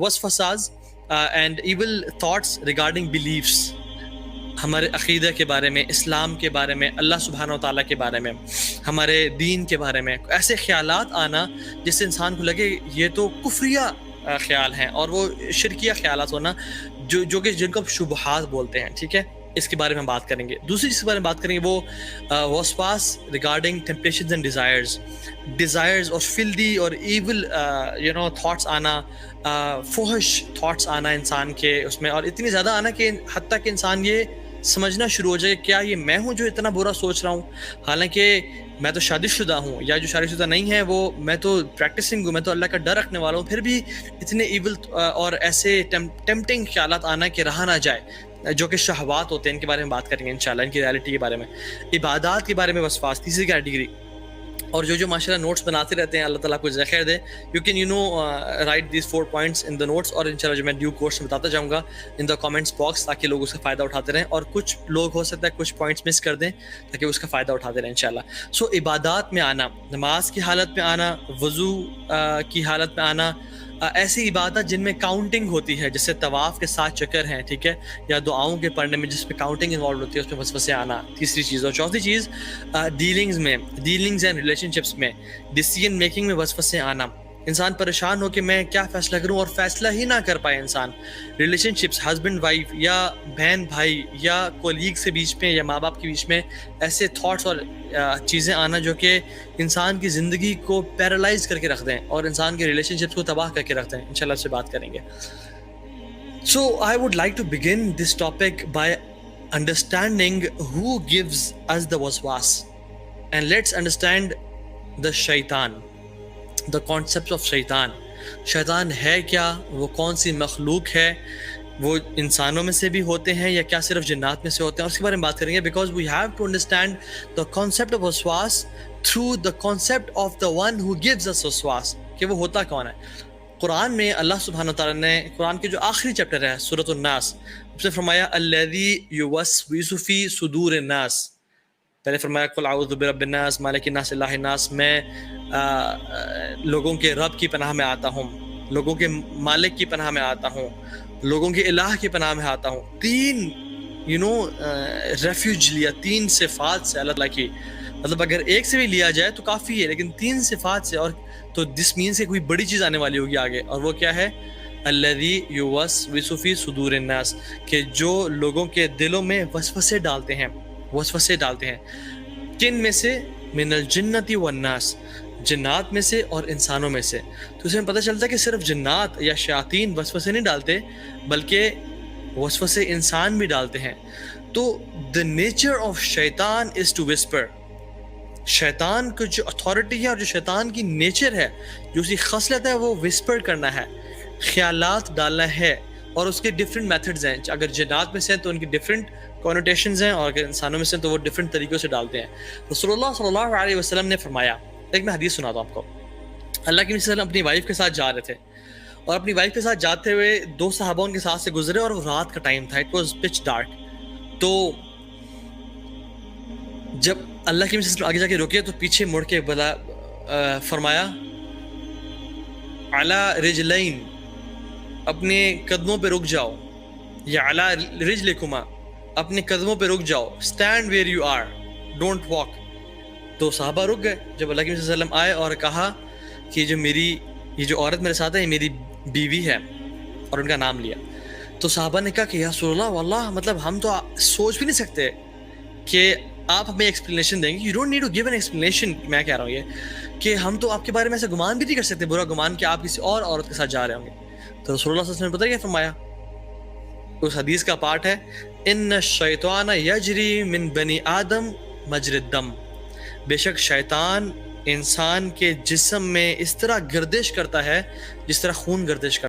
وسوساز and evil thoughts regarding beliefs, ہمارے عقیدہ کے بارے میں، اسلام کے بارے میں، اللہ سبحانہ و تعالیٰ کے بارے میں، ہمارے دین کے بارے میں ایسے خیالات آنا جس سے انسان کو لگے یہ تو کفریہ خیال ہیں، اور وہ شرکیہ خیالات ہونا جو کہ جن کو شبہات بولتے ہیں. ٹھیک ہے، اس کے بارے میں ہم بات کریں گے. دوسری چیز کے بارے میں بات کریں گے وہ وسواس ریگارڈنگ ٹیمپٹیشنز اینڈ ڈیزائرز اور فلدی اور ایول تھاٹس آنا، فحش تھاٹس آنا انسان کے اس میں، اور اتنی زیادہ آنا کہ حتیٰ کہ انسان یہ سمجھنا شروع ہو جائے کہ کیا یہ میں ہوں جو اتنا برا سوچ رہا ہوں، حالانکہ میں تو شادی شدہ ہوں، یا جو شادی شدہ نہیں ہے وہ میں تو پریکٹسنگ ہوں، میں تو اللہ کا ڈر رکھنے والا ہوں، پھر بھی اتنے ایول اور ایسے ٹیمپٹنگ خیالات آنا کہ رہا نہ جائے، جو کہ شہوات ہوتے ہیں. ان کے بارے میں بات کریں گے انشاءاللہ، ان کی ریالٹی کے بارے میں. عبادات کے بارے میں وسواس، تیسری کیٹیگری. اور جو ماشاءاللہ نوٹس بناتے رہتے ہیں، اللہ تعالیٰ کو جزائے خیر دے. You can write these 4 points in the notes, اور انشاءاللہ جو میں ڈیو کورس میں بتاتا جاؤں گا ان دا کامنٹس باکس، تاکہ لوگ اس کا فائدہ اٹھاتے رہیں. اور کچھ لوگ ہو سکتا ہے کچھ پوائنٹس مس کر دیں تاکہ اس کا فائدہ اٹھاتے رہیں انشاءاللہ. سو عبادات میں آنا، نماز کی حالت میں آنا، وضو کی حالت میں آنا، ایسی عبادت جن میں کاؤنٹنگ ہوتی ہے، جیسے طواف کے 7 چکر ہیں، ٹھیک ہے، یا دعاؤں کے پڑھنے میں جس میں کاؤنٹنگ انوالو ہوتی ہے، اس میں وسوسے آنا، تیسری چیز. اور چوتھی چیز ڈیلنگز اینڈ ریلیشن شپس میں، ڈیسیژن میکنگ میں وسوسے آنا، انسان پریشان ہو کہ میں کیا فیصلہ کروں اور فیصلہ ہی نہ کر پائے انسان. ریلیشن شپس، ہسبینڈ وائف یا بہن بھائی یا کولیگ کے بیچ میں یا ماں باپ کے بیچ میں ایسے تھاٹس اور چیزیں آنا جو کہ انسان کی زندگی کو پیرالائز کر کے رکھ دیں اور انسان کے ریلیشن شپس کو تباہ کر کے رکھ دیں. انشاءاللہ اس سے بات کریں گے. So I would like to begin this topic by understanding who gives us the waswas, and let's understand the shaitan, the concept of shaitan. شیطان ہے کیا، وہ کون سی مخلوق ہے، وہ انسانوں میں سے بھی ہوتے ہیں یا کیا صرف جنات میں سے ہوتے ہیں، اور اس کے بارے میں بات کریں گے. Because we have to understand the concept of وسواس through the concept of the one who gives us وسواس، کہ وہ ہوتا کون ہے. قرآن میں اللہ سبحانہ تعالیٰ نے قرآن کے جو آخری چیپٹر ہے سورۃ الناس، اس نے فرمایا الذی یوسوس فی صدور الناس. پہلے فرمایا قل اعوذ برب الناس مالک الناس الہ الناس، میں لوگوں کے رب کی پناہ میں آتا ہوں، لوگوں کے مالک کی پناہ میں آتا ہوں، لوگوں کے الہ کی پناہ میں آتا ہوں. 3 ریفیوج لیا، 3 صفات سے اللہ تعالیٰ کی. مطلب اگر ایک سے بھی لیا جائے تو کافی ہے، لیکن 3 صفات سے، اور تو دس مینس کہ کوئی بڑی چیز آنے والی ہوگی آگے. اور وہ کیا ہے؟ الذی یوسوس فی صدور الناس، کہ جو لوگوں کے دلوں میں وسوسے ڈالتے ہیں. کن میں سے؟ من الجنۃ والناس، جنات میں سے اور انسانوں میں سے. تو اسے پتہ چلتا ہے کہ صرف جنات یا شیاطین وسوسے نہیں ڈالتے، بلکہ وسوسے انسان بھی ڈالتے ہیں. تو the nature of شیطان is to whisper. شیطان کی جو اتھارٹی ہے اور جو شیطان کی نیچر ہے، جو اسی خصلت ہے، وہ وسپر کرنا ہے، خیالات ڈالنا ہے. اور اس کے ڈفرینٹ میتھڈز ہیں. اگر جنات میں سے ہیں تو ان کی ڈفرینٹ کونوٹیشنز ہیں، اور اگر انسانوں میں سے ہیں تو وہ ڈفرینٹ طریقوں سے ڈالتے ہیں. رسول اللہ صلی اللہ علیہ وسلم نے فرمایا، ایک میں حدیث سناتا ہوں آپ کو. اللہ کے نبی صلی اللہ علیہ وسلم اپنی وائف کے ساتھ جا رہے تھے، اور اپنی وائف کے ساتھ جاتے ہوئے 2 صحابہ ان کے ساتھ سے گزرے، اور وہ رات کا ٹائم تھا، اٹ واز پچ ڈارک. تو جب اللہ کے نبی آگے جا کے رکے تو پیچھے مڑ کے فرمایا علی رجلین، اپنے قدموں پہ رک جاؤ، یا علی رجلکما، اپنے قدموں پہ رک جاؤ، stand where you are, don't walk. تو صحابہ رک گئے. جب اللہ کے نبی صلی اللہ علیہ وسلم آئے اور کہا کہ یہ جو عورت میرے ساتھ ہے یہ میری بیوی ہے، اور ان کا نام لیا، تو صحابہ نے کہا کہ یا رسول اللہ واللہ، مطلب ہم تو سوچ بھی نہیں سکتے کہ آپ ہمیں ایکسپلینیشن دیں گے. You don't need to give an explanation. میں کہہ رہا ہوں یہ کہ ہم تو آپ کے بارے میں ایسا گمان بھی نہیں کر سکتے، برا گمان، کہ آپ کسی اور عورت کے ساتھ جا رہے ہوں گے. تو رسول اللہ صلی اللہ علیہ وسلم نے پتہ کیا فرمایا؟ اس حدیث کا پارٹ ہے ان الشیطان یجری من بنی آدم مجری الدم، بے شک شیطان انسان کے جسم میں اس طرح گردش کرتا ہے جس طرح خون گردش کرتا ہے.